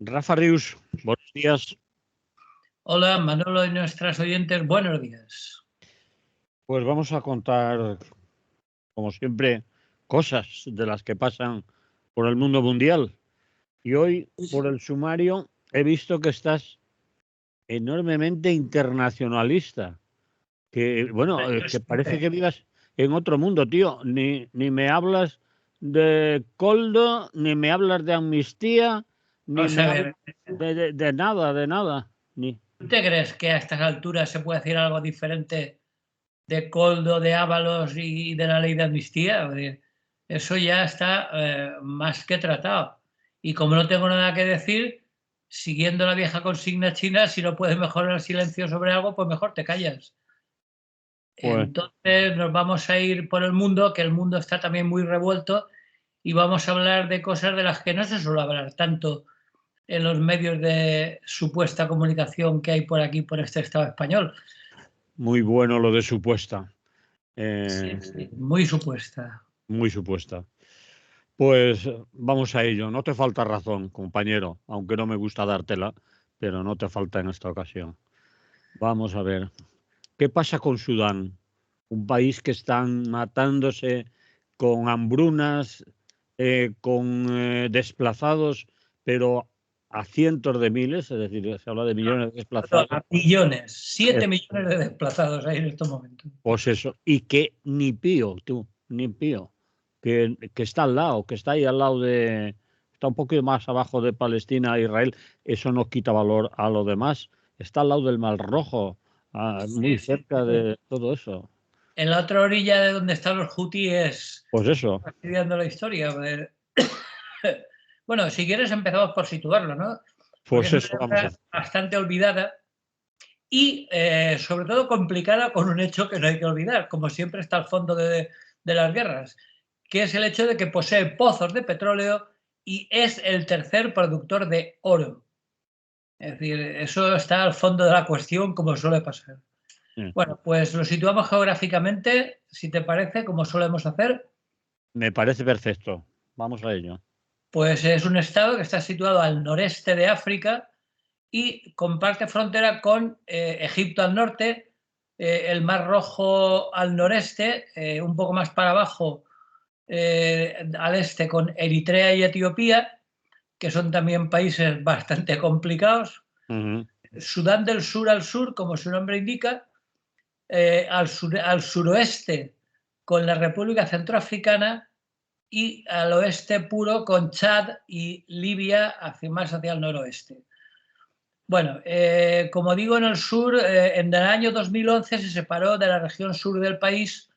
Rafa Rius, buenos días. Hola, Manolo y nuestras oyentes, buenos días. Pues vamos a contar, como siempre, cosas de las que pasan por el mundo mundial. Y hoy, por el sumario, he visto que estás enormemente internacionalista. Que, bueno, que parece que vivas en otro mundo, tío. Ni me hablas de Coldo, ni me hablas de amnistía, ni Vamos me a hablas ver, de nada. Ni... ¿tú te crees que a estas alturas se puede decir algo diferente de Coldo, de Ábalos y de la ley de amnistía? Eso ya está más que tratado. Y como no tengo nada que decir, siguiendo la vieja consigna china, si no puedes mejorar el silencio sobre algo, pues mejor te callas. Pues, Entonces nos vamos a ir por el mundo, que el mundo está también muy revuelto, y vamos a hablar de cosas de las que no se suele hablar tanto en los medios de supuesta comunicación que hay por aquí, por este Estado español. muy bueno lo de supuesta. Sí, muy supuesta. Muy supuesta. Pues vamos a ello. No te falta razón, compañero, aunque no me gusta dártela, pero no te falta en esta ocasión. Vamos a ver. ¿Qué pasa con Sudán? Un país que están matándose con hambrunas, con desplazados, pero a cientos de miles, es decir, se habla de millones de desplazados. A millones, 7 millones de desplazados hay en estos momentos. Pues eso, y que ni pío, tú, ni pío, que está al lado, que está ahí al lado de, está un poquito más abajo de Palestina e Israel, eso no quita valor a lo demás, está al lado del Mar Rojo, muy cerca de todo eso. En la otra orilla de donde están los hutíes, Pues eso, estudiando la historia. Bueno, si quieres empezamos por situarlo, ¿no? Porque pues es una eso vamos a guerra hacer. bastante olvidada y sobre todo complicada con un hecho que no hay que olvidar, como siempre está al fondo de las guerras, que es el hecho de que posee pozos de petróleo y es el tercer productor de oro. Es decir, eso está al fondo de la cuestión, como suele pasar. Sí. Bueno, pues lo situamos geográficamente, si te parece, como solemos hacer. Me parece perfecto, vamos a ello. Pues es un estado que está situado al noreste de África y comparte frontera con Egipto al norte, el Mar Rojo al noreste, un poco más para abajo al este con Eritrea y Etiopía, que son también países bastante complicados. Sudán del Sur al sur, como su nombre indica, al suroeste con la República Centroafricana y al oeste puro con Chad y Libia más hacia el noroeste. Bueno, como digo, en el sur, en el año 2011 se separó de la región sur del país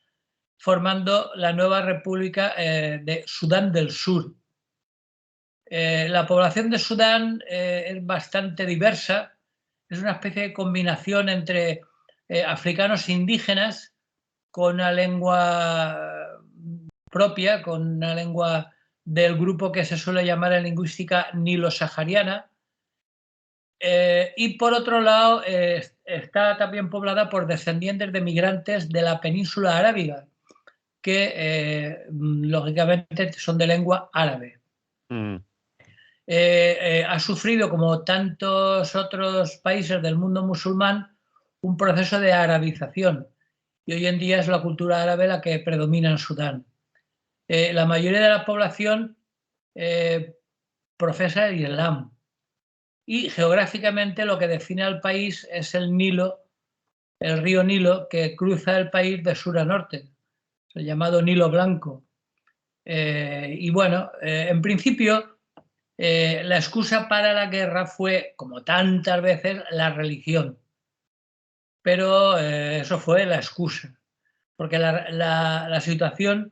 formando la nueva República de Sudán del Sur. La población de Sudán es bastante diversa, es una especie de combinación entre africanos indígenas con una lengua propia, con una lengua del grupo que se suele llamar en lingüística nilo-sahariana. Y por otro lado, está también poblada por descendientes de migrantes de la península arábiga, que lógicamente son de lengua árabe. Ha sufrido, como tantos otros países del mundo musulmán, un proceso de arabización y hoy en día es la cultura árabe la que predomina en Sudán. La mayoría de la población profesa el Islam y geográficamente lo que define al país es el Nilo, el río Nilo que cruza el país de sur a norte, el llamado Nilo Blanco. Y bueno, en principio la excusa para la guerra fue, como tantas veces, la religión. Pero eso fue la excusa, porque la situación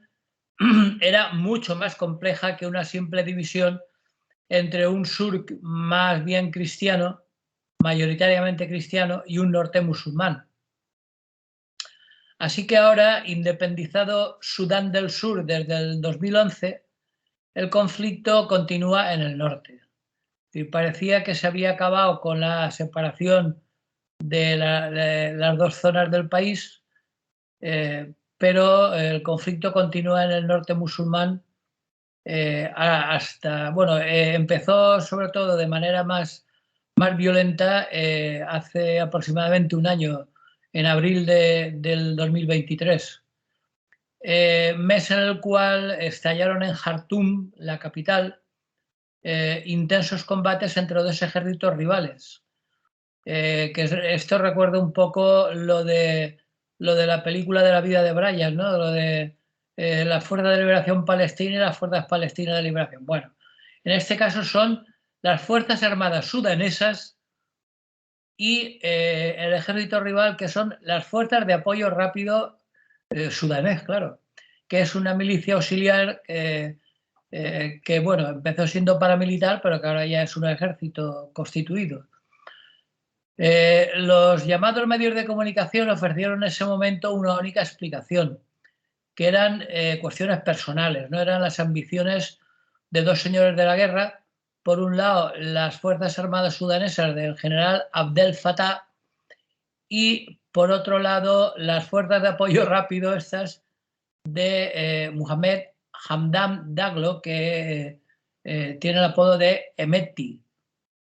era mucho más compleja que una simple división entre un sur más bien cristiano, mayoritariamente cristiano, y un norte musulmán. Así que ahora, independizado Sudán del Sur desde el 2011, el conflicto continúa en el norte. Y parecía que se había acabado con la separación de las dos zonas del país, pero el conflicto continúa en el norte musulmán hasta, bueno, empezó sobre todo de manera más violenta hace aproximadamente un año, en abril del 2023. Mes en el cual estallaron en Jartum, la capital, intensos combates entre dos ejércitos rivales. Esto recuerda un poco lo de la película de la vida de Brian, ¿no? Lo de la Fuerza de Liberación Palestina y las Fuerzas Palestinas de Liberación. Bueno, en este caso son las Fuerzas Armadas sudanesas y el ejército rival, que son las Fuerzas de Apoyo Rápido sudanés, claro, que es una milicia auxiliar que, bueno, empezó siendo paramilitar, pero que ahora ya es un ejército constituido. Los llamados medios de comunicación ofrecieron en ese momento una única explicación, que eran cuestiones personales, no eran las ambiciones de dos señores de la guerra. Por un lado, las Fuerzas Armadas sudanesas del general Abdel Fattah y, por otro lado, las fuerzas de apoyo rápido estas de Mohamed Hamdan Daglo, que tiene el apodo de Hemeti,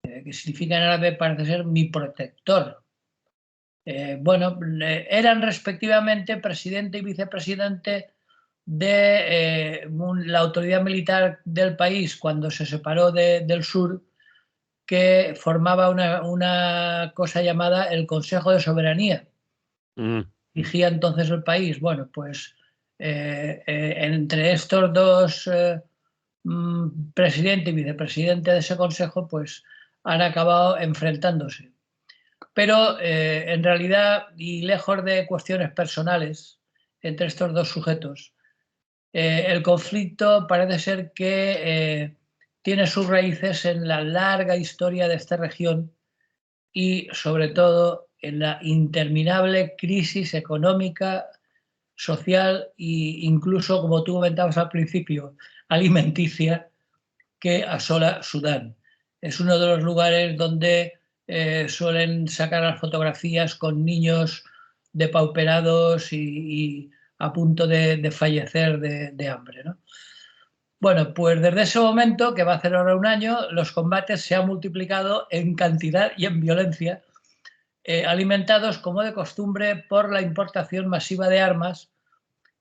que significa en árabe, parece ser, mi protector. Bueno, eran respectivamente presidente y vicepresidente de la autoridad militar del país cuando se separó del sur, que formaba una cosa llamada el Consejo de Soberanía. Dirigía entonces el país. Bueno, pues entre estos dos presidente y vicepresidente de ese consejo, pues han acabado enfrentándose. Pero en realidad, y lejos de cuestiones personales entre estos dos sujetos, el conflicto parece ser que tiene sus raíces en la larga historia de esta región y, sobre todo, en la interminable crisis económica, social e incluso, como tú comentabas al principio, alimenticia que asola Sudán. Es uno de los lugares donde suelen sacar las fotografías con niños depauperados y a punto de fallecer de hambre, ¿no? Bueno, pues desde ese momento, que va a hacer ahora un año, los combates se han multiplicado en cantidad y en violencia, alimentados como de costumbre por la importación masiva de armas,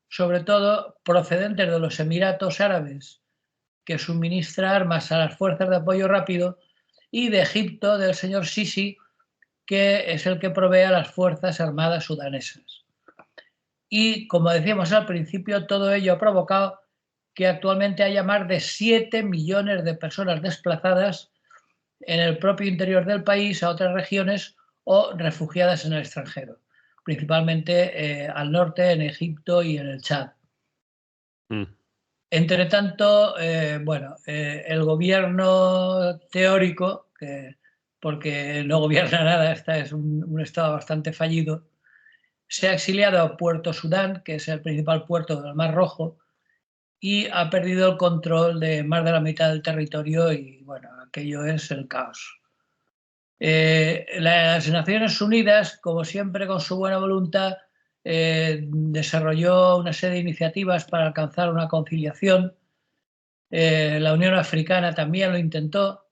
sobre todo procedentes de los Emiratos Árabes, que suministra armas a las fuerzas de apoyo rápido, y de Egipto, del señor Sisi, que es el que provee a las Fuerzas Armadas sudanesas. Y, como decíamos al principio, todo ello ha provocado que actualmente haya más de 7 millones de personas desplazadas en el propio interior del país a otras regiones o refugiadas en el extranjero, principalmente al norte, en Egipto y en el Chad. Entre tanto, bueno, el gobierno teórico, porque no gobierna nada, es un estado bastante fallido, se ha exiliado a Puerto Sudán, que es el principal puerto del Mar Rojo, y ha perdido el control de más de la mitad del territorio y, bueno, aquello es el caos. Las Naciones Unidas, como siempre con su buena voluntad, desarrolló una serie de iniciativas para alcanzar una conciliación. La Unión Africana también lo intentó.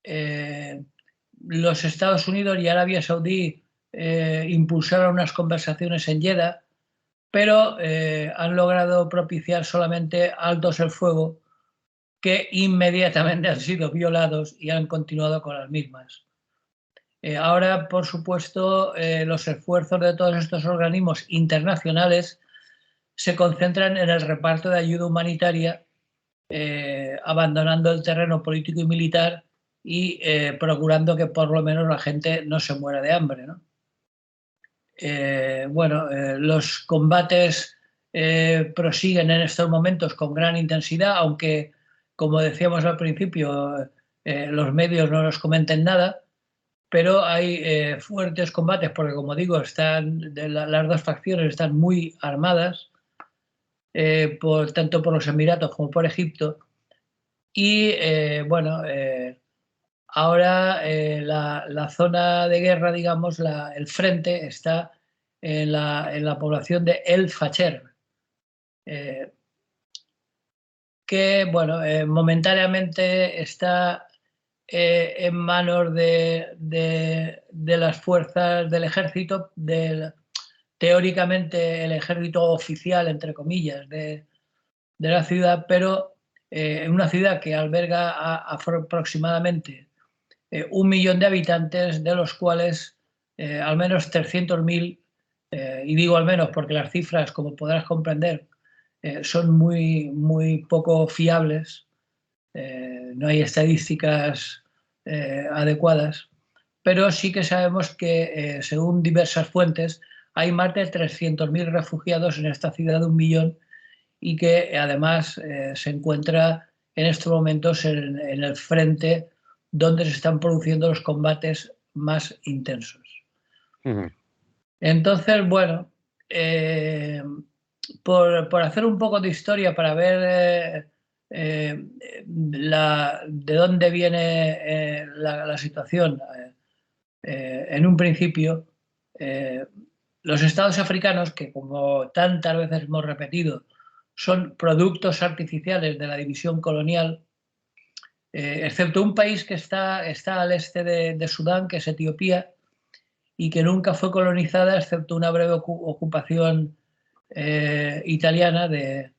Los Estados Unidos y Arabia Saudí impulsaron unas conversaciones en Jeddah, pero han logrado propiciar solamente altos el fuego que inmediatamente han sido violados y han continuado con las mismas. Ahora, por supuesto, los esfuerzos de todos estos organismos internacionales se concentran en el reparto de ayuda humanitaria, abandonando el terreno político y militar y procurando que por lo menos la gente no se muera de hambre, ¿no? Bueno, los combates prosiguen en estos momentos con gran intensidad, aunque, como decíamos al principio, los medios no nos comenten nada, pero hay fuertes combates porque, como digo, las dos facciones están muy armadas, tanto por los Emiratos como por Egipto. Y bueno, ahora la zona de guerra, digamos, el frente está en la población de El Fasher. que bueno, momentáneamente está en manos de las fuerzas del ejército, teóricamente el ejército oficial, entre comillas, de la ciudad, pero en una ciudad que alberga aproximadamente 1 millón de habitantes, de los cuales al menos 300.000, y digo al menos porque las cifras, como podrás comprender, son muy, muy poco fiables, no hay estadísticas adecuadas, pero sí que sabemos que, según diversas fuentes, hay más de 300.000 refugiados en esta ciudad de 1 millón y que además se encuentra en estos momentos en el frente donde se están produciendo los combates más intensos. Entonces, bueno, por hacer un poco de historia para ver de dónde viene la situación, en un principio, los estados africanos, que como tantas veces hemos repetido, son productos artificiales de la división colonial, excepto un país que está al este de Sudán, que es Etiopía, y que nunca fue colonizada, excepto una breve ocupación italiana de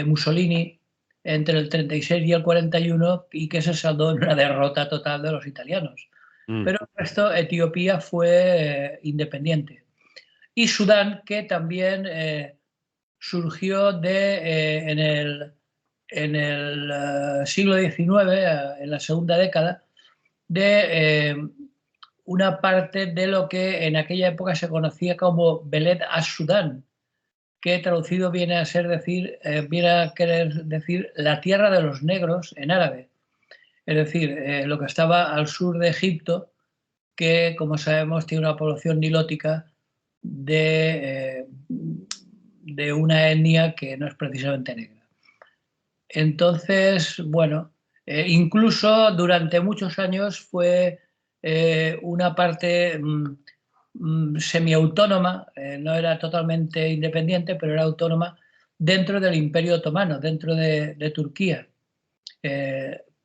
Mussolini entre el 36 y el 41, y que se saldó en una derrota total de los italianos. Pero el resto, Etiopía fue independiente. Y Sudán, que también surgió en el siglo XIX, en la segunda década, de una parte de lo que en aquella época se conocía como Beled as-Sudán, que traducido viene a querer decir la tierra de los negros en árabe. Es decir, lo que estaba al sur de Egipto, que, como sabemos, tiene una población nilótica de una etnia que no es precisamente negra. Entonces, bueno, incluso durante muchos años fue una parte semiautónoma, no era totalmente independiente, pero era autónoma dentro del Imperio Otomano, dentro de Turquía,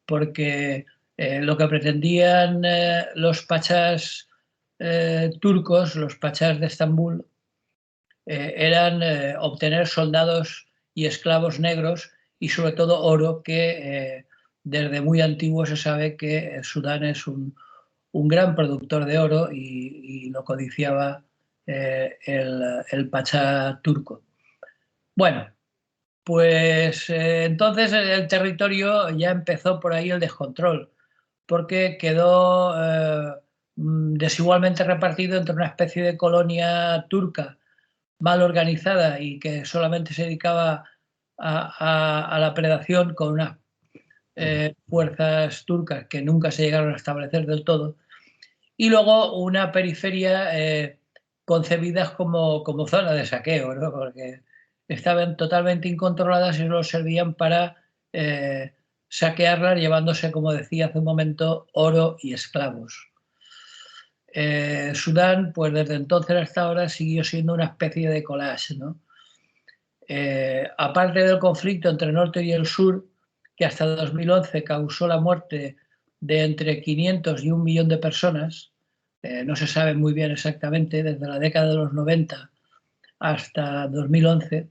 porque lo que pretendían los pachás turcos, los pachás de Estambul, eran obtener soldados y esclavos negros y sobre todo oro, que desde muy antiguo se sabe que Sudán es un gran productor de oro y lo codiciaba el pachá turco. Bueno, pues entonces el territorio ya empezó por ahí el descontrol, porque quedó desigualmente repartido entre una especie de colonia turca mal organizada y que solamente se dedicaba a la predación con unas fuerzas turcas que nunca se llegaron a establecer del todo, y luego una periferia concebidas como zona de saqueo, ¿no? Porque estaban totalmente incontroladas y solo servían para saquearlas, llevándose, como decía hace un momento, oro y esclavos. Sudán, pues desde entonces hasta ahora siguió siendo una especie de collage, ¿no? Aparte del conflicto entre el norte y el sur, que hasta 2011 causó la muerte de entre 500 y 1 millón de personas, no se sabe muy bien exactamente, desde la década de los 90 hasta 2011,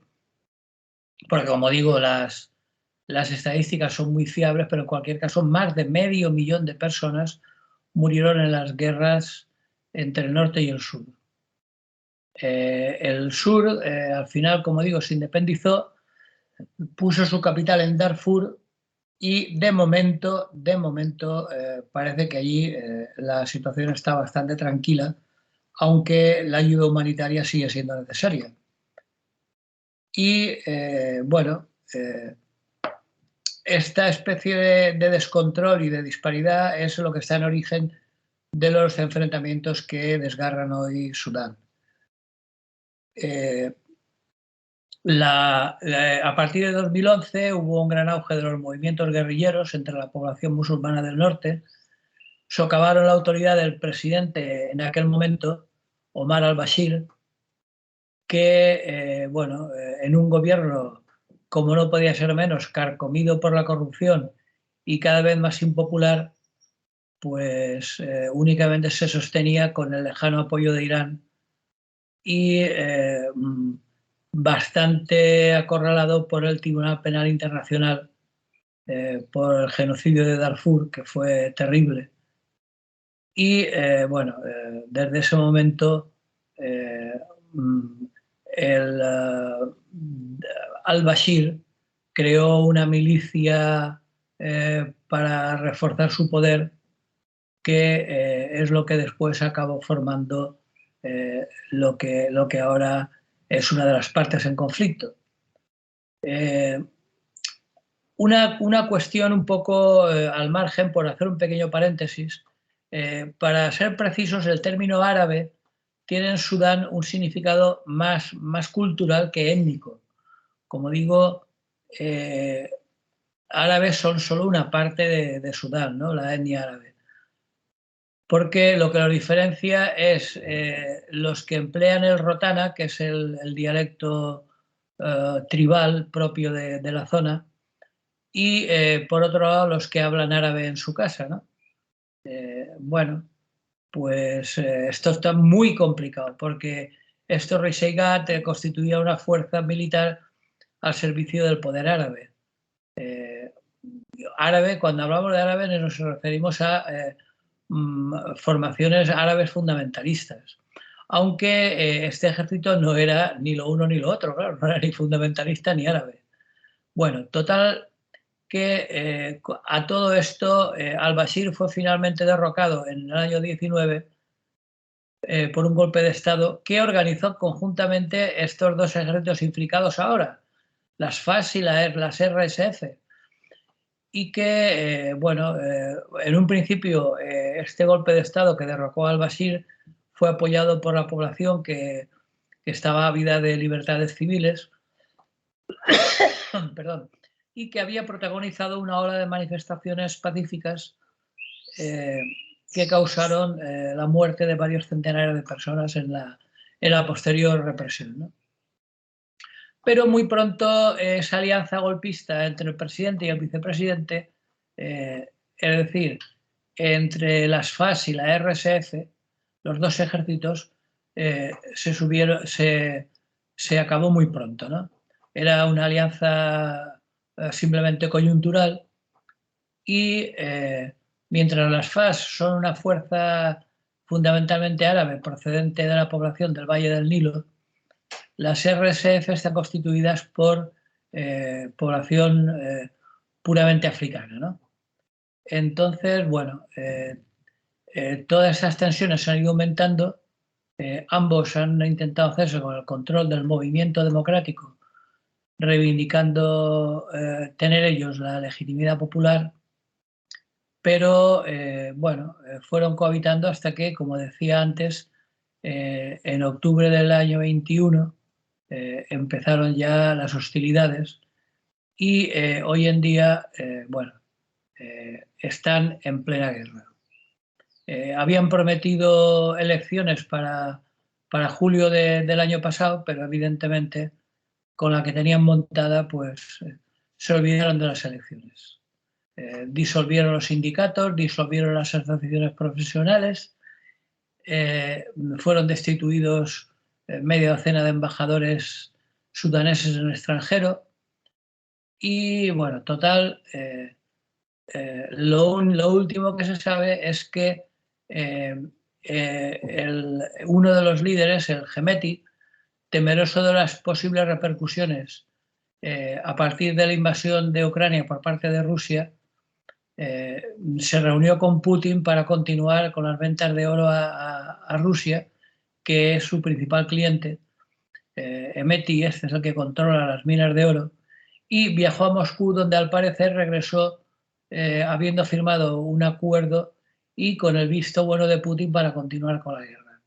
porque, como digo, las estadísticas son muy fiables, pero en cualquier caso más de 500.000 de personas murieron en las guerras entre el norte y el sur. El sur, al final, como digo, se independizó, puso su capital en Darfur y de momento parece que allí la situación está bastante tranquila, aunque la ayuda humanitaria sigue siendo necesaria. Y bueno, esta especie de descontrol y de disparidad es lo que está en origen de los enfrentamientos que desgarran hoy Sudán. A partir de 2011 hubo un gran auge de los movimientos guerrilleros entre la población musulmana del norte, socavaron la autoridad del presidente en aquel momento, Omar al-Bashir, que bueno, en un gobierno como no podía ser menos, carcomido por la corrupción y cada vez más impopular, pues únicamente se sostenía con el lejano apoyo de Irán y bastante acorralado por el Tribunal Penal Internacional por el genocidio de Darfur, que fue terrible. Y bueno, desde ese momento al-Bashir creó una milicia para reforzar su poder, que es lo que después acabó formando lo que ahora es una de las partes en conflicto. Una cuestión un poco al margen, por hacer un pequeño paréntesis. Para ser precisos, el término árabe tiene en Sudán un significado más cultural que étnico. Como digo, árabes son solo una parte de Sudán, ¿no? La etnia árabe. Porque lo que los diferencia es los que emplean el rotana, que es el dialecto tribal propio de la zona, y por otro lado los que hablan árabe en su casa, ¿no? Bueno, pues esto está muy complicado, porque esto Riseigat constituía una fuerza militar al servicio del poder árabe. Árabe, cuando hablamos de árabe nos referimos a formaciones árabes fundamentalistas, aunque este ejército no era ni lo uno ni lo otro, claro, no era ni fundamentalista ni árabe. Bueno, total que a todo esto al-Bashir fue finalmente derrocado en el año 19 por un golpe de Estado que organizó conjuntamente estos dos ejércitos implicados ahora, las FARC y las RSF. Y que, bueno, en un principio este golpe de Estado que derrocó al-Bashir fue apoyado por la población que estaba ávida de libertades civiles, perdón, y que había protagonizado una ola de manifestaciones pacíficas que causaron la muerte de varios centenares de personas en la posterior represión, ¿no? Pero muy pronto esa alianza golpista entre el presidente y el vicepresidente, es decir, entre las FARC y la RSF, los dos ejércitos, se acabó muy pronto, ¿no? Era una alianza simplemente coyuntural y mientras las FARC son una fuerza fundamentalmente árabe procedente de la población del Valle del Nilo, las RSF están constituidas por población puramente africana, ¿no? Entonces, bueno, todas esas tensiones han ido aumentando. Ambos han intentado hacerse con el control del movimiento democrático, reivindicando tener ellos la legitimidad popular, pero bueno, fueron cohabitando hasta que, como decía antes, en octubre del año 21 empezaron ya las hostilidades y hoy en día, bueno, están en plena guerra. Habían prometido elecciones para julio del año pasado, pero evidentemente con la que tenían montada, pues se olvidaron de las elecciones. Disolvieron los sindicatos, disolvieron las asociaciones profesionales, fueron destituidos media docena de embajadores sudaneses en el extranjero y, bueno, total, lo último que se sabe es que uno de los líderes, el Hemeti, temeroso de las posibles repercusiones a partir de la invasión de Ucrania por parte de Rusia, se reunió con Putin para continuar con las ventas de oro a Rusia, que es su principal cliente. Hemeti, este es el que controla las minas de oro, y viajó a Moscú, donde al parecer regresó habiendo firmado un acuerdo y con el visto bueno de Putin para continuar con la guerra.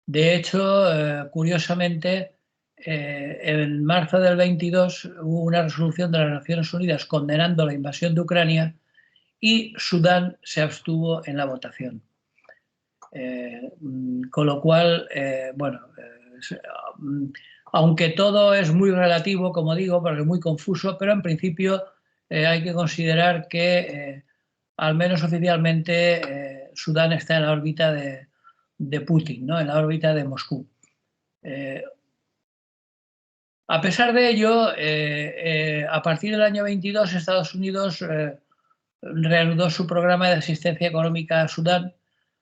De hecho, curiosamente, en marzo del 22 hubo una resolución de las Naciones Unidas condenando la invasión de Ucrania y Sudán se abstuvo en la votación. Con lo cual, bueno, aunque todo es muy relativo, como digo, porque es muy confuso, pero en principio hay que considerar que, al menos oficialmente, Sudán está en la órbita de Putin, ¿no? En la órbita de Moscú. A pesar de ello, a partir del año 22, Estados Unidos reanudó su programa de asistencia económica a Sudán,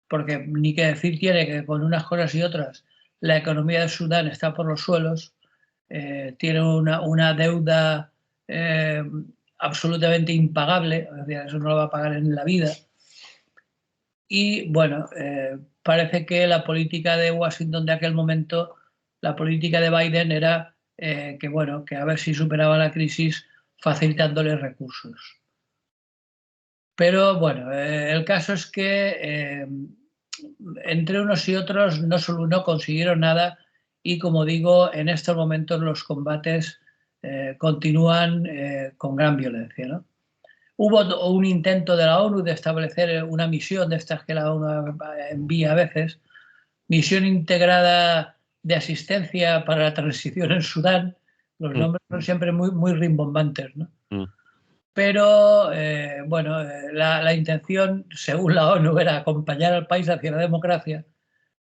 porque ni que decir tiene que con unas cosas y otras la economía de Sudán está por los suelos, tiene una deuda absolutamente impagable, es decir, eso no lo va a pagar en la vida. Y bueno, parece que la política de Washington de aquel momento, la política de Biden era que, bueno, que a ver si superaba la crisis facilitándole recursos. Pero bueno, el caso es que entre unos y otros no consiguieron nada y, como digo, en estos momentos los combates continúan con gran violencia, ¿no? Hubo un intento de la ONU de establecer una misión de estas que la ONU envía a veces, misión integrada de asistencia para la transición en Sudán. Los nombres son siempre muy rimbombantes, ¿no? Pero bueno, la intención, según la ONU, era acompañar al país hacia la democracia,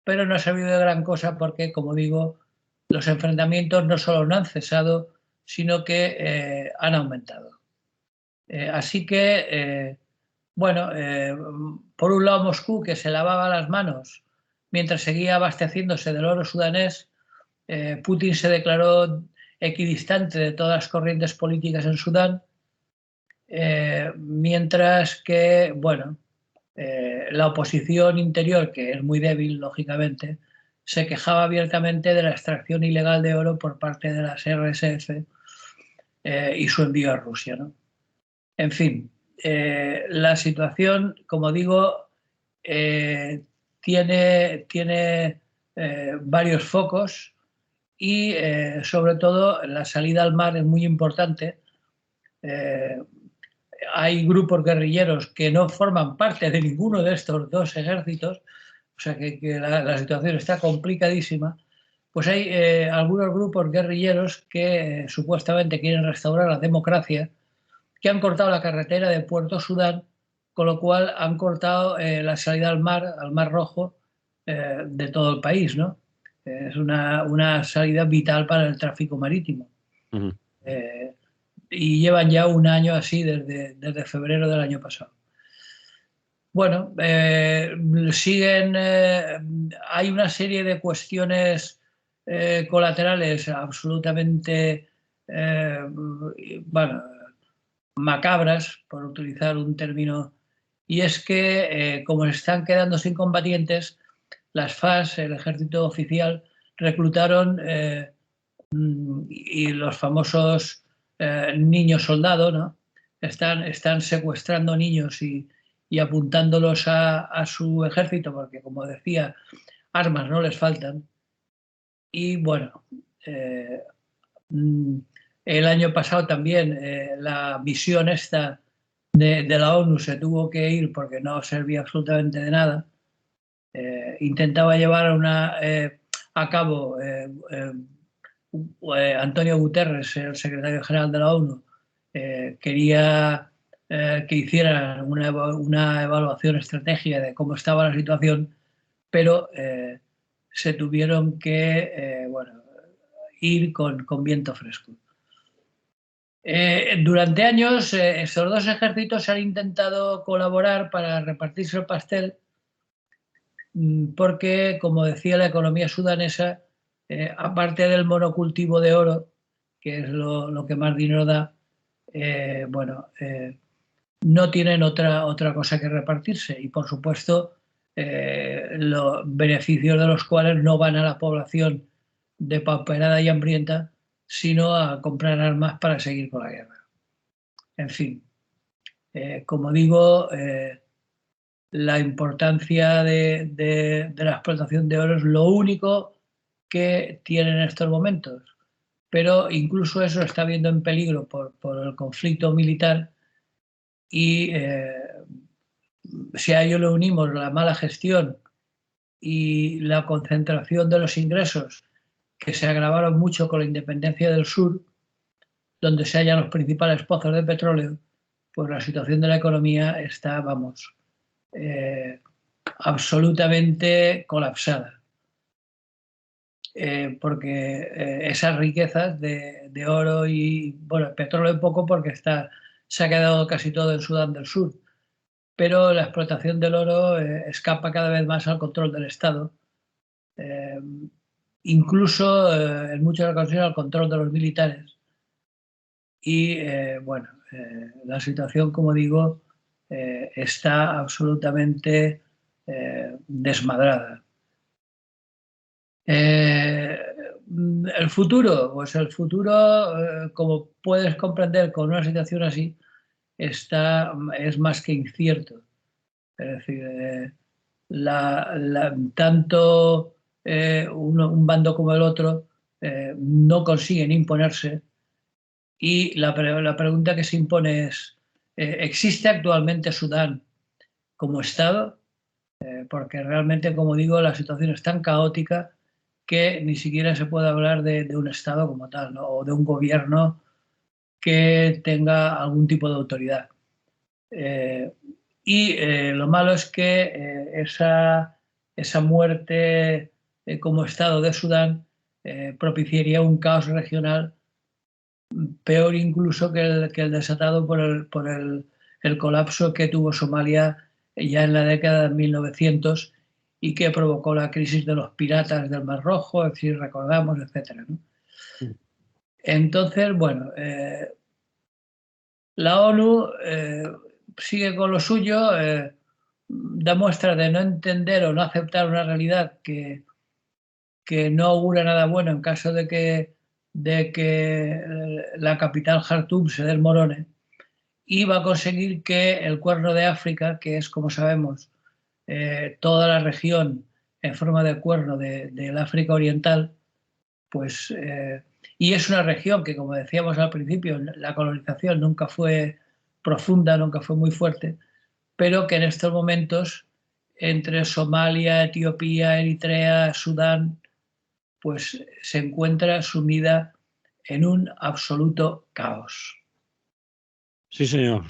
pero no ha servido de gran cosa porque, como digo, los enfrentamientos no solo no han cesado, sino que han aumentado. Así que, bueno, por un lado Moscú, que se lavaba las manos mientras seguía abasteciéndose del oro sudanés, Putin se declaró equidistante de todas las corrientes políticas en Sudán, mientras que, bueno, la oposición interior, que es muy débil, lógicamente, se quejaba abiertamente de la extracción ilegal de oro por parte de las RSF y su envío a Rusia, ¿no? En fin, la situación, como digo, tiene varios focos y, sobre todo, la salida al mar es muy importante. Hay grupos guerrilleros que no forman parte de ninguno de estos dos ejércitos, o sea que la situación está complicadísima. Pues hay algunos grupos guerrilleros que supuestamente quieren restaurar la democracia, que han cortado la carretera de Puerto Sudán, con lo cual han cortado la salida al Mar Rojo, de todo el país, ¿no? Es una salida vital para el tráfico marítimo. Y llevan ya un año así desde febrero del año pasado. Bueno, siguen, hay una serie de cuestiones colaterales absolutamente, bueno, macabras, por utilizar un término, y es que, como se están quedando sin combatientes, las FARC, el ejército oficial, reclutaron y los famosos niños soldados, ¿no? Están secuestrando niños y apuntándolos a su ejército, porque, como decía, armas no les faltan. Y bueno, el año pasado también la misión esta de la ONU se tuvo que ir porque no servía absolutamente de nada. Intentaba llevar a cabo Antonio Guterres, el secretario general de la ONU, quería que hicieran una evaluación estratégica de cómo estaba la situación, pero se tuvieron que bueno, ir con viento fresco. Durante años, estos dos ejércitos han intentado colaborar para repartirse el pastel, porque, como decía, la economía sudanesa, aparte del monocultivo de oro, que es lo que más dinero da, bueno, no tienen otra cosa que repartirse y, por supuesto, los beneficios de los cuales no van a la población depauperada y hambrienta, sino a comprar armas para seguir con la guerra. En fin, como digo, la importancia de la explotación de oro es lo único que tienen en estos momentos, pero incluso eso está viendo en peligro por el conflicto militar y, si a ello le unimos la mala gestión y la concentración de los ingresos que se agravaron mucho con la independencia del sur, donde se hallan los principales pozos de petróleo, pues la situación de la economía está, vamos, absolutamente colapsada. Porque esas riquezas de oro y, bueno, petróleo poco porque se ha quedado casi todo en Sudán del Sur, pero la explotación del oro escapa cada vez más al control del Estado, eh, incluso en muchas ocasiones al control de los militares. Y bueno, la situación, como digo, está absolutamente desmadrada. El futuro, pues el futuro, como puedes comprender con una situación así, es más que incierto. Es decir, tanto un bando como el otro no consiguen imponerse y la pregunta que se impone es, ¿existe actualmente Sudán como Estado? Porque realmente, como digo, la situación es tan caótica que ni siquiera se puede hablar de un Estado como tal, ¿no? O de un gobierno que tenga algún tipo de autoridad. Lo malo es que esa muerte como Estado de Sudán propiciaría un caos regional peor incluso que el desatado por el colapso que tuvo Somalia ya en la década de 1900 y que provocó la crisis de los piratas del Mar Rojo, si recordamos, etc., ¿no? Entonces, bueno, la ONU sigue con lo suyo, da muestra de no entender o no aceptar una realidad que no augura nada bueno en caso de que la capital Jartum se desmorone, y va a conseguir que el Cuerno de África, que es, como sabemos, toda la región en forma de cuerno del África Oriental, pues, y es una región que, como decíamos al principio, la colonización nunca fue profunda, nunca fue muy fuerte, pero que en estos momentos, entre Somalia, Etiopía, Eritrea, Sudán, pues se encuentra sumida en un absoluto caos. Sí, señor.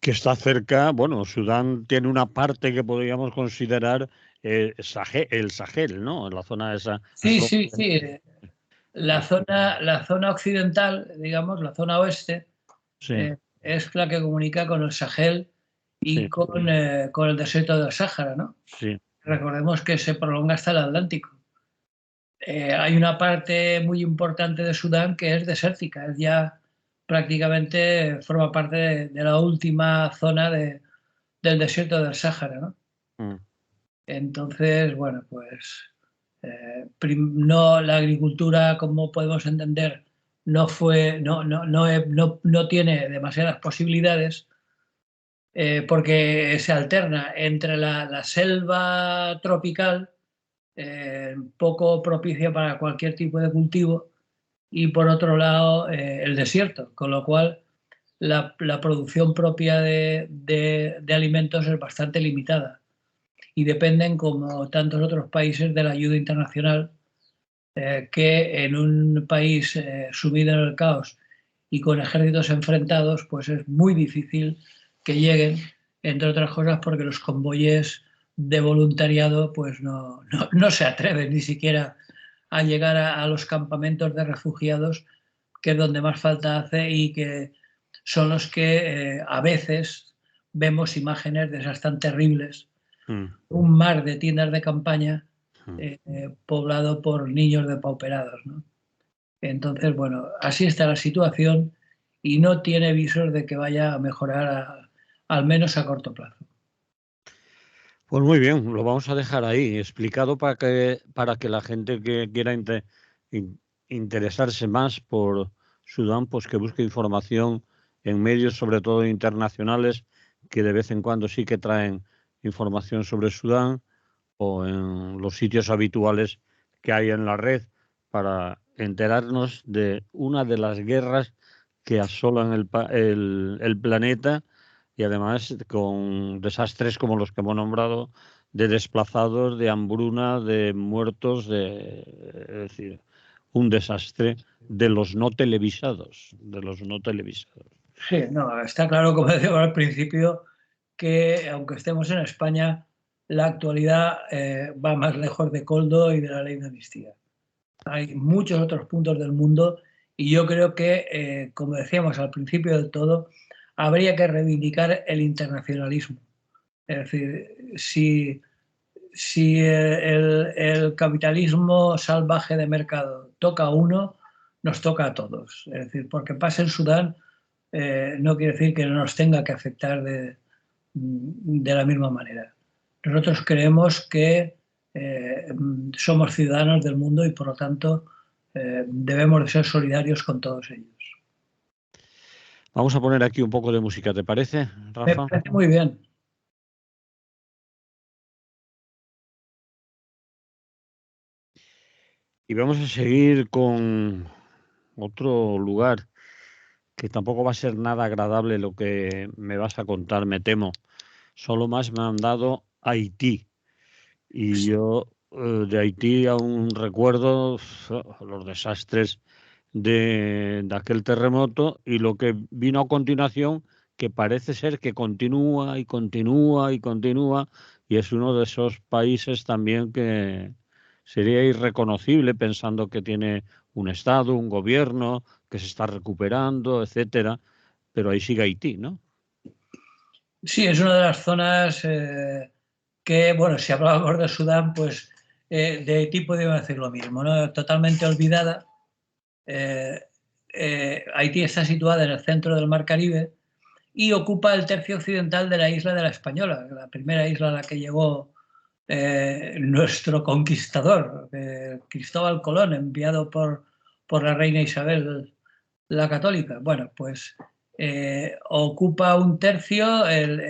Que está cerca, bueno, Sudán tiene una parte que podríamos considerar el Sahel, ¿no? En la zona esa. Sí, sí, sí. La zona occidental, digamos, la zona oeste, Sí, es la que comunica con el Sahel y sí, con el desierto del Sáhara, ¿no? sí. Recordemos que se prolonga hasta el Atlántico. Hay una parte muy importante de Sudán que es desértica, es ya prácticamente forma parte de la última zona del desierto del Sáhara, ¿no? Mm. Entonces, bueno, pues no, la agricultura, como podemos entender, no tiene demasiadas posibilidades, porque se alterna entre la selva tropical, poco propicia para cualquier tipo de cultivo, y por otro lado el desierto, con lo cual la producción propia de alimentos es bastante limitada y dependen, como tantos otros países, de la ayuda internacional, que en un país sumido en el caos y con ejércitos enfrentados, pues es muy difícil que lleguen, entre otras cosas porque los convoyes de voluntariado pues no se atreven ni siquiera a llegar a los campamentos de refugiados, que es donde más falta hace y que son los que a veces vemos imágenes de esas tan terribles, Mm. un mar de tiendas de campaña Mm. poblado por niños depauperados, ¿no? Entonces, bueno, así está la situación y no tiene visos de que vaya a mejorar al menos a corto plazo. Pues muy bien, lo vamos a dejar ahí, explicado para que la gente que quiera interesarse más por Sudán, pues que busque información en medios, sobre todo internacionales, que de vez en cuando sí que traen información sobre Sudán, o en los sitios habituales que hay en la red, para enterarnos de una de las guerras que asolan el planeta, y además con desastres como los que hemos nombrado de desplazados, de hambruna, de muertos, es decir, un desastre de los no televisados, de los no televisados. Sí, no, está claro, como decía al principio, que aunque estemos en España, la actualidad va más lejos de Koldo y de la ley de amnistía. Hay muchos otros puntos del mundo y yo creo que, como decíamos al principio del todo, habría que reivindicar el internacionalismo. Es decir, si el capitalismo salvaje de mercado toca a uno, nos toca a todos. Es decir, porque pase en Sudán no quiere decir que no nos tenga que afectar de la misma manera. Nosotros creemos que somos ciudadanos del mundo y por lo tanto debemos de ser solidarios con todos ellos. Vamos a poner aquí un poco de música, ¿te parece, Me Rafa? parece muy bien. Y vamos a seguir con otro lugar que tampoco va a ser nada agradable lo que me vas a contar, me temo. Solo más me han dado Haití. Y yo de Haití aún recuerdo los desastres de aquel terremoto y lo que vino a continuación, que parece ser que continúa y continúa y continúa, y es uno de esos países también que sería irreconocible pensando que tiene un Estado, un gobierno, que se está recuperando, etcétera, pero ahí sigue Haití, ¿no? Sí, es una de las zonas que, bueno, si hablábamos de Sudán, pues de Haití podríamos decir lo mismo, ¿no? Totalmente olvidada. Haití está situada en el centro del Mar Caribe y ocupa el tercio occidental de la isla de la Española, la primera isla a la que llegó nuestro conquistador, Cristóbal Colón, enviado por la reina Isabel la Católica. Bueno, pues ocupa un tercio,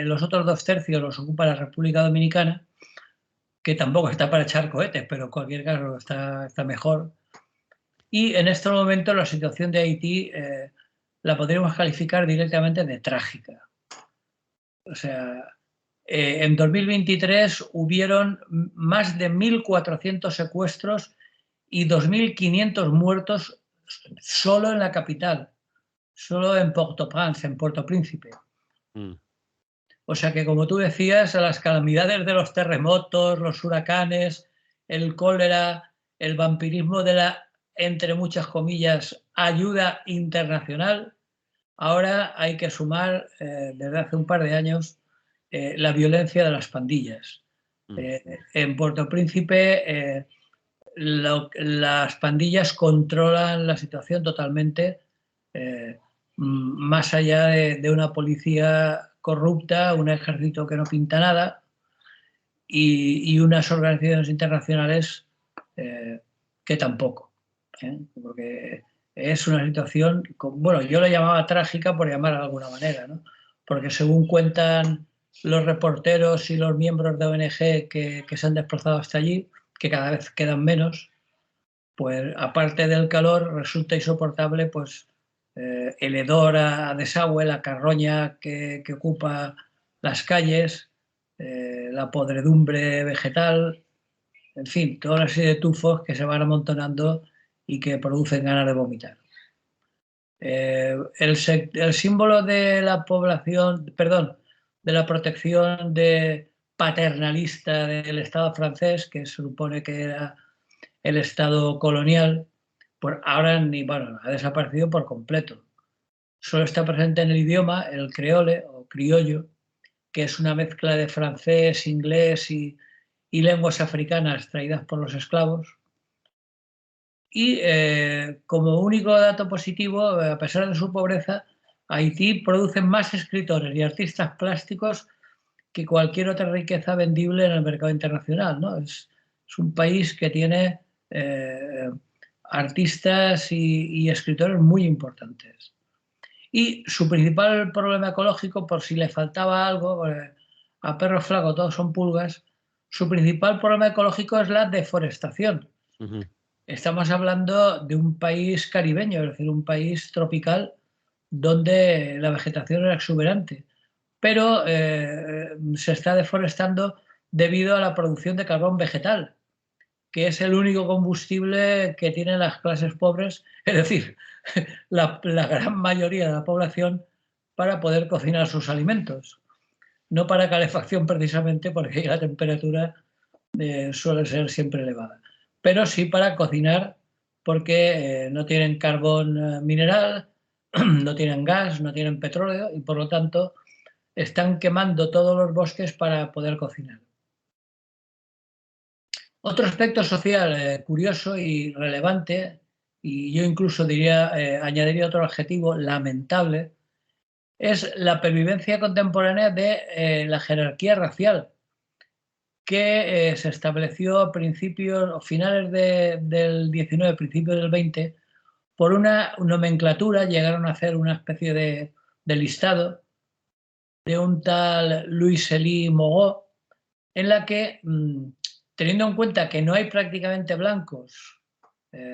los otros 2 tercios los ocupa la República Dominicana, que tampoco está para echar cohetes, pero en cualquier caso está mejor. Y en este momento la situación de Haití la podríamos calificar directamente de trágica. O sea, en 2023 hubieron más de 1.400 secuestros y 2.500 muertos solo en la capital, solo en Port-au-Prince, en Puerto Príncipe. Mm. O sea que, como tú decías, a las calamidades de los terremotos, los huracanes, el cólera, el vampirismo de la, entre muchas comillas, ayuda internacional, ahora hay que sumar, desde hace un par de años, la violencia de las pandillas. En Puerto Príncipe las pandillas controlan la situación totalmente, más allá de una policía corrupta, un ejército que no pinta nada y unas organizaciones internacionales que tampoco. Porque es una situación, bueno, yo la llamaba trágica por llamar de alguna manera, ¿no? Porque según cuentan los reporteros y los miembros de ONG que se han desplazado hasta allí, que cada vez quedan menos, pues aparte del calor resulta insoportable pues el hedor a desagüe, la carroña que ocupa las calles, la podredumbre vegetal, en fin, toda una serie de tufos que se van amontonando y que producen ganas de vomitar. El símbolo de la población, perdón, de la protección paternalista del Estado francés, que se supone que era el Estado colonial, pues ahora bueno, ha desaparecido por completo. Solo está presente en el idioma el creole o criollo, que es una mezcla de francés, inglés y lenguas africanas traídas por los esclavos. Y como único dato positivo, a pesar de su pobreza, Haití produce más escritores y artistas plásticos que cualquier otra riqueza vendible en el mercado internacional, ¿no? Es un país que tiene artistas y escritores muy importantes. Y su principal problema ecológico, por si le faltaba algo, a perro flaco todos son pulgas, su principal problema ecológico es la deforestación. Uh-huh. Estamos hablando de un país caribeño, es decir, un país tropical donde la vegetación era exuberante, pero se está deforestando debido a la producción de carbón vegetal, que es el único combustible que tienen las clases pobres, es decir, la gran mayoría de la población, para poder cocinar sus alimentos. No para calefacción precisamente, porque la temperatura suele ser siempre elevada, pero sí para cocinar, porque no tienen carbón mineral, no tienen gas, no tienen petróleo y por lo tanto están quemando todos los bosques para poder cocinar. Otro aspecto social curioso y relevante, y yo incluso diría, añadiría otro adjetivo, lamentable, es la pervivencia contemporánea de la jerarquía racial, que se estableció a principios o finales del 19, principios del 20, por una nomenclatura. Llegaron a hacer una especie de listado de un tal Louis-Élie Moreau, en la que, teniendo en cuenta que no hay prácticamente blancos,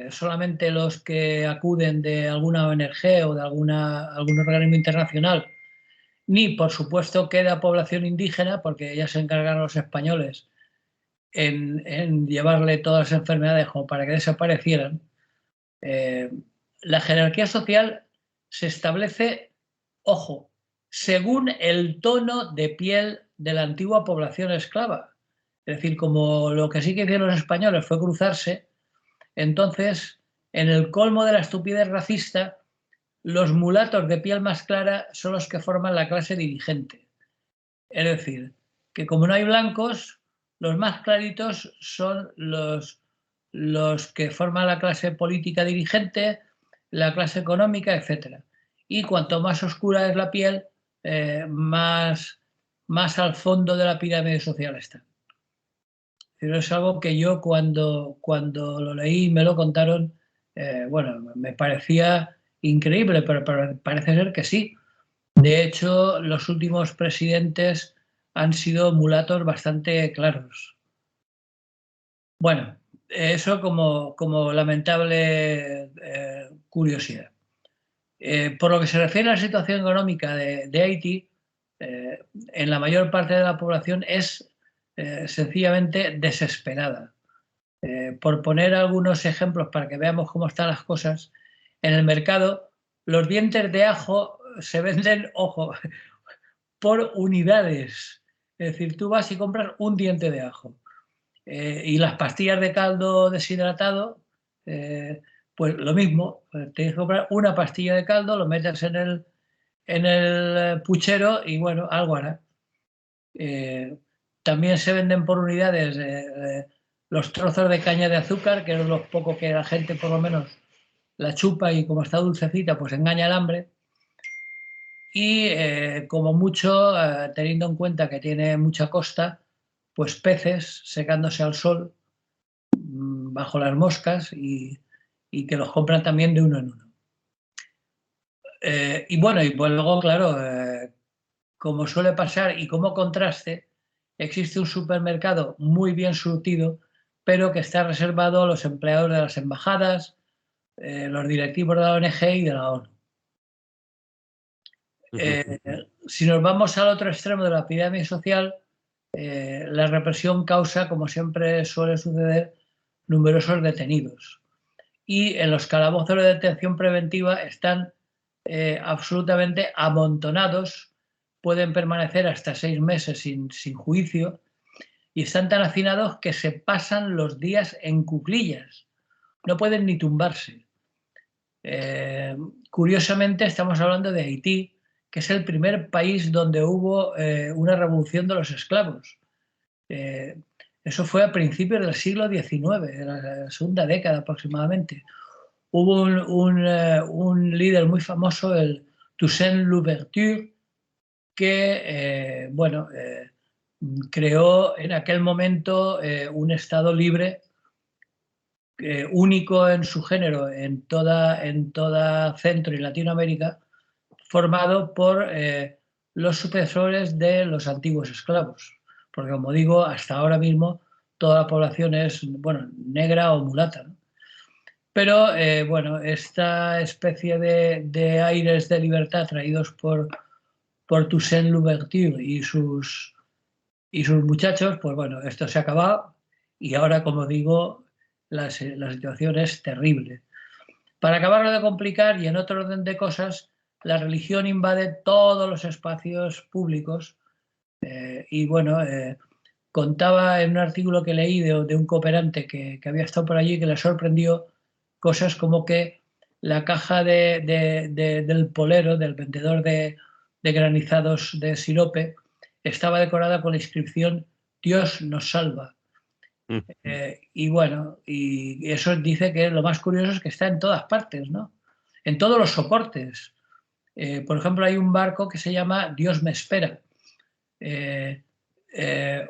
solamente los que acuden de alguna ONG o de algún organismo internacional, ni por supuesto queda población indígena, porque ya se encargaron los españoles en llevarle todas las enfermedades como para que desaparecieran, la jerarquía social se establece, ojo, según el tono de piel de la antigua población esclava. Es decir, como lo que sí que hicieron los españoles fue cruzarse, entonces, en el colmo de la estupidez racista, los mulatos de piel más clara son los que forman la clase dirigente. Es decir, que como no hay blancos, los más claritos son los que forman la clase política dirigente, la clase económica, etc. Y cuanto más oscura es la piel, más al fondo de la pirámide social está. Pero es algo que yo cuando lo leí y me lo contaron, bueno, me parecía increíble, pero parece ser que sí. De hecho, los últimos presidentes han sido mulatos bastante claros. Bueno, eso como lamentable curiosidad. Por lo que se refiere a la situación económica de Haití, en la mayor parte de la población es sencillamente desesperada. Por poner algunos ejemplos para que veamos cómo están las cosas, en el mercado los dientes de ajo se venden, ojo, por unidades. Es decir, tú vas y compras un diente de ajo. Y las pastillas de caldo deshidratado, pues lo mismo. Tienes que comprar una pastilla de caldo, lo metes en el puchero y bueno, algo hará. También se venden por unidades los trozos de caña de azúcar, que es lo poco que la gente por lo menos la chupa y como está dulcecita, pues engaña al hambre. Y como mucho, teniendo en cuenta que tiene mucha costa, pues peces secándose al sol bajo las moscas y que los compran también de uno en uno. Y bueno, y pues luego, claro, como suele pasar y como contraste, existe un supermercado muy bien surtido, pero que está reservado a los empleados de las embajadas, los directivos de la ONG y de la ONU. Si nos vamos al otro extremo de la pirámide social, la represión causa, como siempre suele suceder, numerosos detenidos. Y en los calabozos de detención preventiva están absolutamente amontonados, pueden permanecer hasta 6 meses sin juicio y están tan hacinados que se pasan los días en cuclillas, no pueden ni tumbarse. Curiosamente estamos hablando de Haití, que es el primer país donde hubo una revolución de los esclavos. Eso fue a principios del siglo XIX, de la segunda década aproximadamente. Hubo un líder muy famoso, el Toussaint Louverture, que creó en aquel momento un estado libre, único en su género en toda Centro y Latinoamérica, formado por los sucesores de los antiguos esclavos. Porque, como digo, hasta ahora mismo toda la población es, bueno, negra o mulata, ¿no? Pero, bueno, esta especie de aires de libertad traídos por Toussaint Louverture y sus y sus muchachos, pues bueno, esto se ha acabado y ahora, como digo, la situación es terrible. Para acabarlo de complicar y en otro orden de cosas, la religión invade todos los espacios públicos y bueno, contaba en un artículo que leí de un cooperante que había estado por allí que le sorprendió cosas como que la caja del polero, del vendedor de granizados de sirope, estaba decorada con la inscripción Dios nos salva. Y bueno, y eso dice que lo más curioso es que está en todas partes, ¿no? En todos los soportes. Por ejemplo, hay un barco que se llama Dios me espera.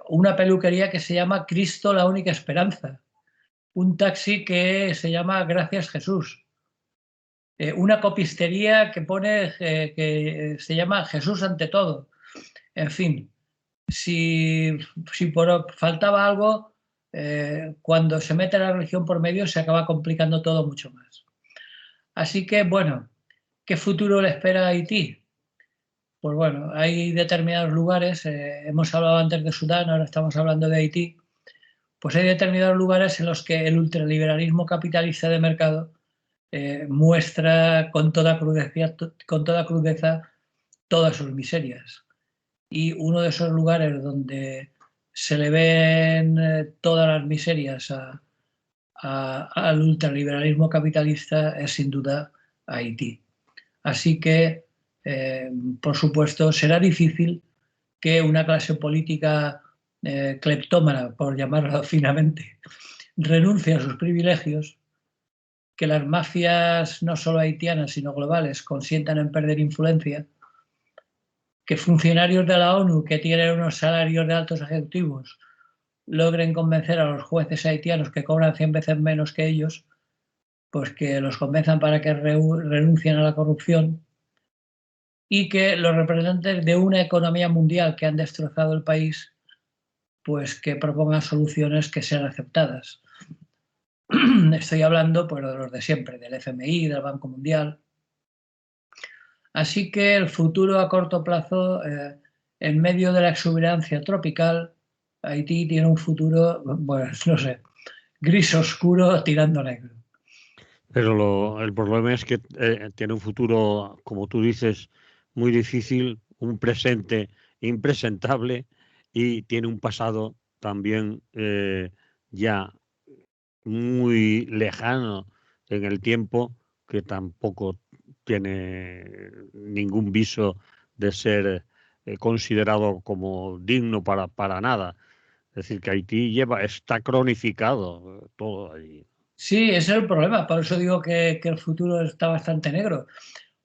Una peluquería que se llama Cristo la única esperanza. Un taxi que se llama Gracias Jesús. Una copistería que pone que se llama Jesús ante todo. En fin, si faltaba algo, cuando se mete la religión por medio se acaba complicando todo mucho más. Así que, bueno, ¿qué futuro le espera a Haití? Pues bueno, hay determinados lugares, hemos hablado antes de Sudán, ahora estamos hablando de Haití, pues hay determinados lugares en los que el ultraliberalismo capitalista de mercado muestra con toda crudeza todas sus miserias. Y uno de esos lugares donde se le ven todas las miserias al ultraliberalismo capitalista es sin duda Haití. Así que, por supuesto, será difícil que una clase política cleptómana, por llamarlo finamente, renuncie a sus privilegios, que las mafias no solo haitianas, sino globales, consientan en perder influencia, que funcionarios de la ONU que tienen unos salarios de altos ejecutivos logren convencer a los jueces haitianos que cobran 100 veces menos que ellos, pues que los convenzan para que renuncien a la corrupción y que los representantes de una economía mundial que han destrozado el país, pues que propongan soluciones que sean aceptadas. Estoy hablando pues, de los de siempre, del FMI, del Banco Mundial. Así que el futuro a corto plazo, en medio de la exuberancia tropical, Haití tiene un futuro, bueno, no sé, gris oscuro tirando negro. Pero el problema es que tiene un futuro, como tú dices, muy difícil, un presente impresentable y tiene un pasado también ya muy lejano en el tiempo que tampoco tiene ningún viso de ser considerado como digno para nada. Es decir, que Haití está cronificado todo allí. Sí, ese es el problema. Por eso digo que el futuro está bastante negro.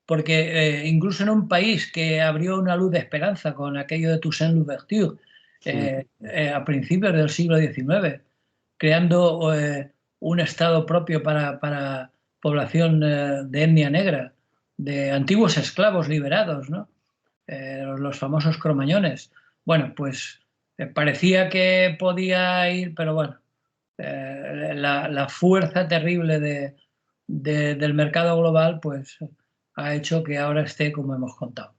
Porque incluso en un país que abrió una luz de esperanza con aquello de Toussaint Louverture a principios del siglo XIX, creando un estado propio para población de etnia negra, de antiguos esclavos liberados, ¿no? Los famosos cromañones. Bueno, pues parecía que podía ir, pero bueno, la fuerza terrible del mercado global pues ha hecho que ahora esté como hemos contado.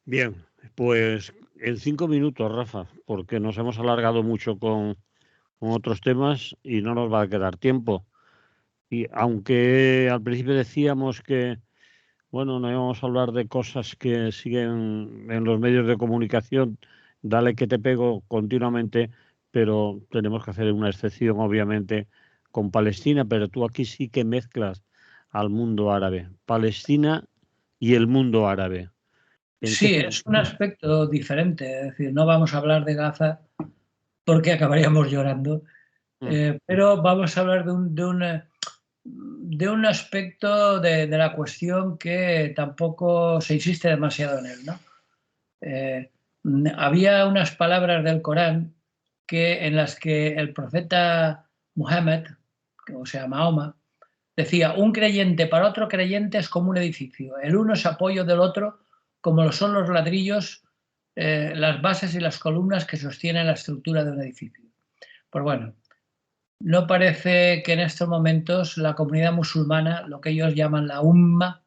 Bien, pues en 5 minutos, Rafa, porque nos hemos alargado mucho con otros temas y no nos va a quedar tiempo. Y aunque al principio decíamos que, bueno, no íbamos a hablar de cosas que siguen en los medios de comunicación, dale que te pego continuamente, pero tenemos que hacer una excepción, obviamente, con Palestina, pero tú aquí sí que mezclas al mundo árabe, Palestina y el mundo árabe. ¿En qué Sí, es un aspecto diferente, es decir, no vamos a hablar de Gaza porque acabaríamos llorando, pero vamos a hablar de un aspecto de la cuestión que tampoco se insiste demasiado en él, ¿no? Había unas palabras del Corán en las que el profeta Muhammad, o sea, Mahoma, decía, un creyente para otro creyente es como un edificio, el uno es apoyo del otro, como lo son los ladrillos, las bases y las columnas que sostienen la estructura de un edificio. Pues bueno, no parece que en estos momentos la comunidad musulmana, lo que ellos llaman la Umma,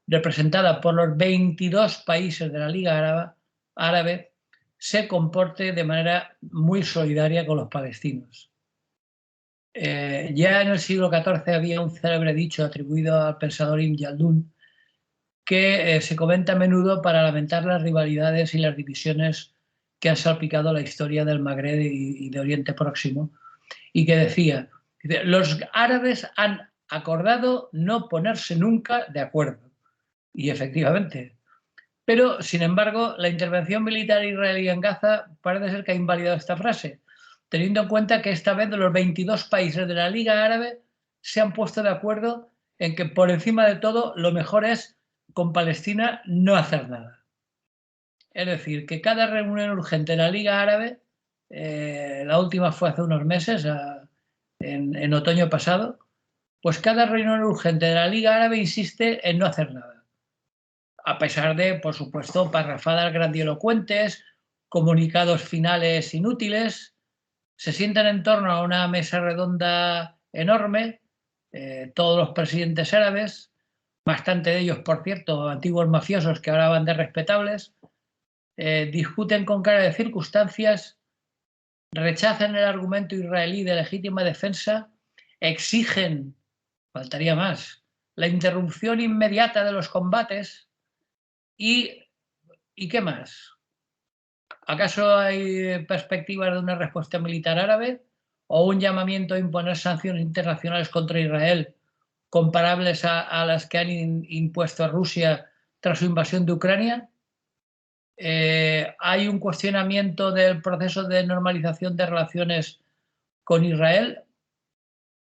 representada por los 22 países de la Liga Árabe, se comporte de manera muy solidaria con los palestinos. Ya en el siglo XIV había un célebre dicho atribuido al pensador Ibn Khaldun que se comenta a menudo para lamentar las rivalidades y las divisiones que han salpicado la historia del Magreb y de Oriente Próximo, y que decía, los árabes han acordado no ponerse nunca de acuerdo. Y efectivamente. Pero, sin embargo, la intervención militar israelí en Gaza parece ser que ha invalidado esta frase, teniendo en cuenta que esta vez los 22 países de la Liga Árabe se han puesto de acuerdo en que, por encima de todo, lo mejor es, con Palestina, no hacer nada. Es decir, que cada reunión urgente de la Liga Árabe, la última fue hace unos meses, en otoño pasado, pues cada reunión urgente de la Liga Árabe insiste en no hacer nada. A pesar de, por supuesto, parrafadas grandilocuentes, comunicados finales inútiles, se sientan en torno a una mesa redonda enorme, todos los presidentes árabes, bastante de ellos, por cierto, antiguos mafiosos que ahora van de respetables, discuten con cara de circunstancias, rechazan el argumento israelí de legítima defensa, exigen, faltaría más, la interrupción inmediata de los combates. ¿Y qué más? ¿Acaso hay perspectivas de una respuesta militar árabe o un llamamiento a imponer sanciones internacionales contra Israel comparables a las que han impuesto a Rusia tras su invasión de Ucrania? ¿Hay un cuestionamiento del proceso de normalización de relaciones con Israel?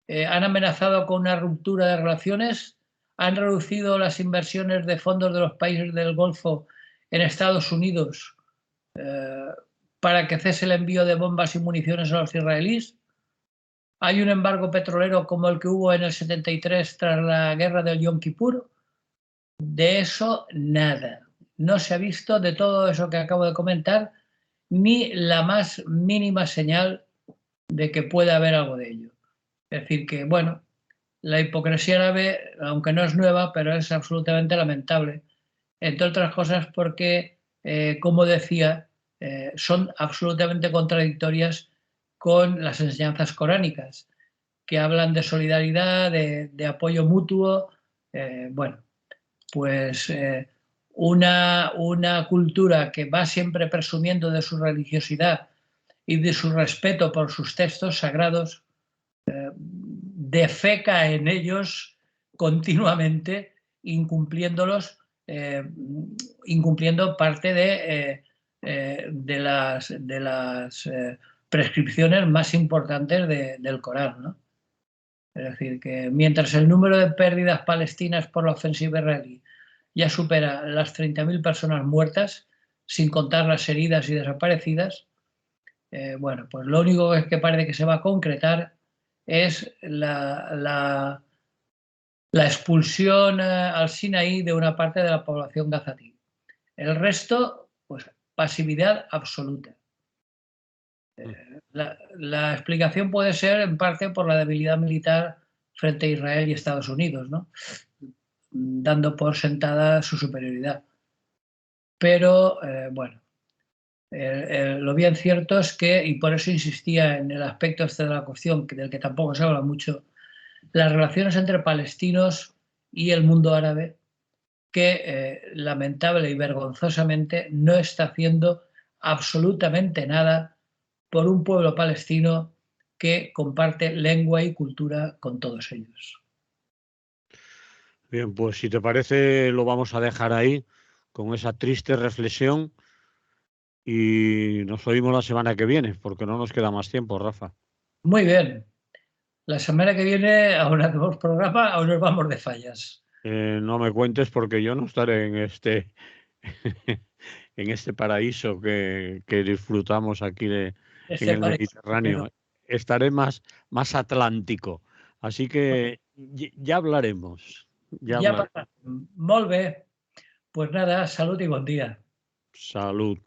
¿Han amenazado con una ruptura de relaciones? ¿Han reducido las inversiones de fondos de los países del Golfo en Estados Unidos para que cese el envío de bombas y municiones a los israelíes? ¿Hay un embargo petrolero como el que hubo en el 73 tras la guerra del Yom Kippur? De eso nada. No se ha visto de todo eso que acabo de comentar ni la más mínima señal de que pueda haber algo de ello. Es decir que, bueno, la hipocresía árabe, aunque no es nueva, pero es absolutamente lamentable. Entre otras cosas porque, como decía, son absolutamente contradictorias con las enseñanzas coránicas, que hablan de solidaridad, de apoyo mutuo. Bueno, pues una cultura que va siempre presumiendo de su religiosidad y de su respeto por sus textos sagrados, defeca en ellos continuamente, incumpliéndolos, incumpliendo parte de las prescripciones más importantes del Corán, ¿no? Es decir, que mientras el número de pérdidas palestinas por la ofensiva israelí ya supera las 30.000 personas muertas, sin contar las heridas y desaparecidas, bueno, pues lo único que parece que se va a concretar es la expulsión al Sinaí de una parte de la población gazatí. El resto, pues pasividad absoluta. La explicación puede ser en parte por la debilidad militar frente a Israel y Estados Unidos, ¿no? Dando por sentada su superioridad. Pero, bueno, lo bien cierto es que, y por eso insistía en el aspecto este de la cuestión, del que tampoco se habla mucho, las relaciones entre palestinos y el mundo árabe, que lamentable y vergonzosamente no está haciendo absolutamente nada por un pueblo palestino que comparte lengua y cultura con todos ellos. Bien, pues si te parece lo vamos a dejar ahí con esa triste reflexión y nos oímos la semana que viene porque no nos queda más tiempo, Rafa. Muy bien. La semana que viene aún hacemos programa o nos vamos de fallas. No me cuentes porque yo no estaré en este en este paraíso que disfrutamos aquí en el Mediterráneo. Estaré más atlántico. Así que ya hablaremos. Ja parlarem. Molt bé. Pues nada, salud y buen día. Salud.